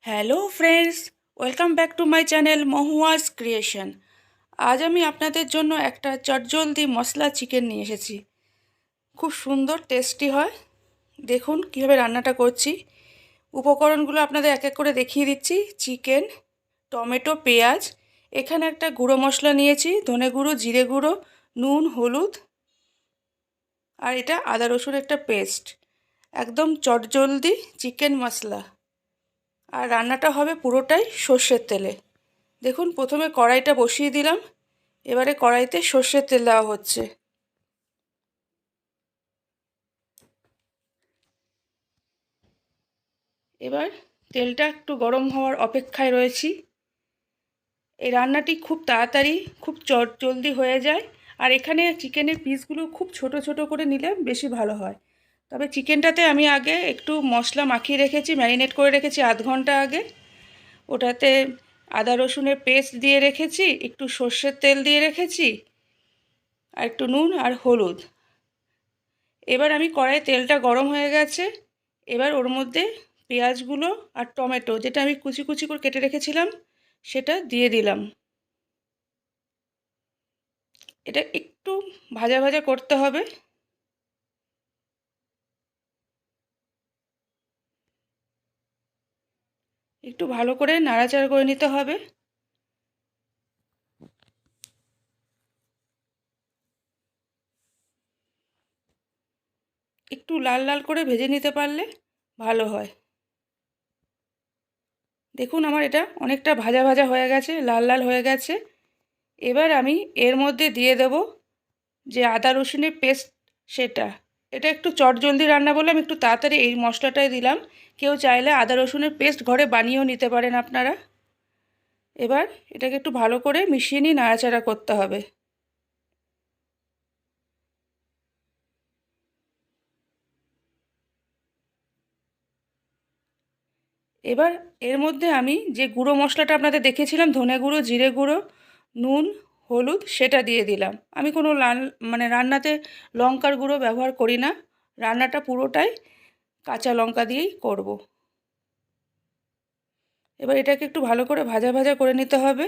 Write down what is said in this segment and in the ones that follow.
Hello friends, welcome back to my channel Mahua's creation. আজ আমি আপনাদের জন্য একটা চটজলদি মশলা চিকেন নিয়ে এসেছি। খুব সুন্দর টেস্টি হয়। দেখুন কীভাবে রান্নাটা করছি। উপকরণগুলো আপনাদের এক এক করে দেখিয়ে দিচ্ছি। চিকেন, টমেটো, পেঁয়াজ, এখানে একটা গুঁড়ো মশলা নিয়েছি, ধনে গুঁড়ো, জিরে গুঁড়ো, নুন, হলুদ, আর এটা আদা রসুন একটা পেস্ট। একদম চটজলদি চিকেন মশলা। আর রান্নাটা হবে পুরোটাই সর্ষের তেলে। দেখুন প্রথমে কড়াইটা বসিয়ে দিলাম, এবারে কড়াইতে সর্ষের তেল দেওয়া হচ্ছে। এবার তেলটা একটু গরম হওয়ার অপেক্ষায় রয়েছি। এই রান্নাটি খুব তাড়াতাড়ি, খুব জলদি হয়ে যায়। আর এখানে চিকেনের পিসগুলো খুব ছোট ছোট করে নিলে বেশি ভালো হয়। তবে চিকেনটাতে আমি আগে একটু মশলা মাখিয়ে রেখেছি, ম্যারিনেট করে রেখেছি আধ ঘন্টা আগে। ওটাতে আদা রসুনের পেস্ট দিয়ে রেখেছি, একটু সর্ষের তেল দিয়ে রেখেছি, আর একটু নুন আর হলুদ। এবার আমি কড়াইয়ে তেলটা গরম হয়ে গেছে। এবার ওর মধ্যে পেঁয়াজগুলো আর টমেটো, যেটা আমি কুচি কুচি করে কেটে রেখেছিলাম, সেটা দিয়ে দিলাম। এটা একটু ভাজা ভাজা করতে হবে। একটু ভালো করে নাড়াচাড়া করে নিতে হবে। একটু লাল লাল করে ভেজে নিতে পারলে ভালো হয়। দেখুন আমার এটা অনেকটা ভাজা ভাজা হয়ে গেছে, লাল লাল হয়ে গেছে। এবার আমি এর মধ্যে দিয়ে দেব যে আদা রসুনের পেস্ট, সেটা। এটা একটু চটজলদি রান্না বলে আমি একটু তাড়াতাড়ি এই মশলাটাই দিলাম। কেউ চাইলে আদা রসুনের পেস্ট ঘরে বানিয়েও নিতে পারেন আপনারা। এবার এটাকে একটু ভালো করে মিশিয়ে নিয়ে নাড়াচাড়া করতে হবে। এবার এর মধ্যে আমি যে গুঁড়ো মশলাটা আপনাদের দেখিয়েছিলাম, ধনে গুঁড়ো, জিরে গুঁড়ো, নুন, হলুদ, সেটা দিয়ে দিলাম। আমি কোনো রান্নাতে লঙ্কার গুঁড়ো ব্যবহার করি না। রান্নাটা পুরোটাই কাঁচা লঙ্কা দিয়েই করব। এবার এটাকে একটু ভালো করে ভাজা ভাজা করে নিতে হবে।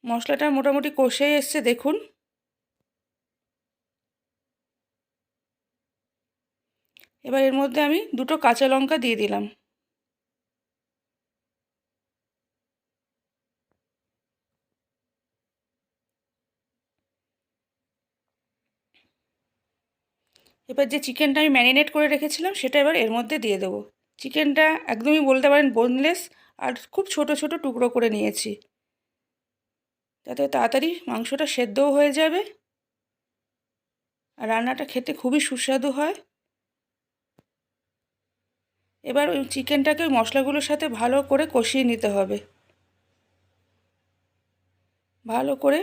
মশলাটা মোটামুটি কষে এসছে দেখুন। এবার এর মধ্যে আমি দুটো কাঁচা লঙ্কা দিয়ে দিলাম। এবার যে চিকেনটা আমি ম্যারিনেট করে রেখেছিলাম, সেটা এবার এর মধ্যে দিয়ে দেবো। চিকেনটা একদমই বলতে পারেন বোনলেস, আর খুব ছোট ছোট টুকরো করে নিয়েছি, যাতে তাড়াতাড়ি মাংসটা সেদ্ধও হয়ে যাবে আর রান্নাটা খেতে খুবই সুস্বাদু হয়। এবার ওই চিকেনটাকে ওই মশলাগুলোর সাথে ভালো করে কষিয়ে নিতে হবে। ভালো করে,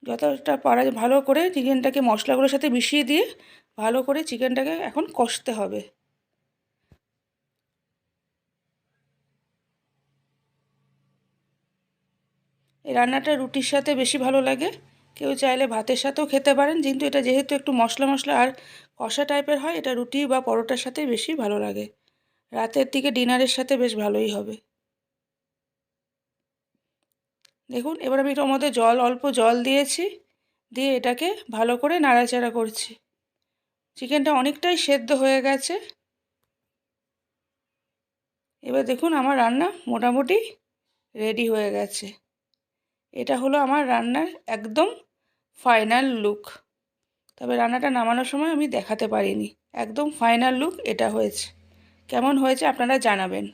যতটা পারা যায় ভালো করে চিকেনটাকে মশলাগুলোর সাথে মিশিয়ে দিয়ে ভালো করে চিকেনটাকে এখন কষতে হবে। এই রান্নাটা রুটির সাথে বেশি ভালো লাগে। কেউ চাইলে ভাতের সাথেও খেতে পারেন, কিন্তু এটা যেহেতু একটু মশলা মশলা আর কষা টাইপের হয়, এটা রুটি বা পরোটার সাথে বেশি ভালো লাগে। রাতের দিকে ডিনারের সাথে বেশ ভালোই হবে। দেখুন এবার আমি এটার মধ্যে অল্প জল দিয়েছি, দিয়ে এটাকে ভালো করে নাড়াচাড়া করছি। চিকেনটা অনেকটাই সেদ্ধ হয়ে গেছে। এবার দেখুন আমার রান্না মোটামুটি রেডি হয়ে গেছে। এটা হলো আমার রান্নার একদম ফাইনাল লুক। তবে রান্নাটা নামানোর সময় আমি দেখাতে পারিনি। একদম ফাইনাল লুক এটা হয়েছে। কেমন হয়েছে আপনারা জানাবেন।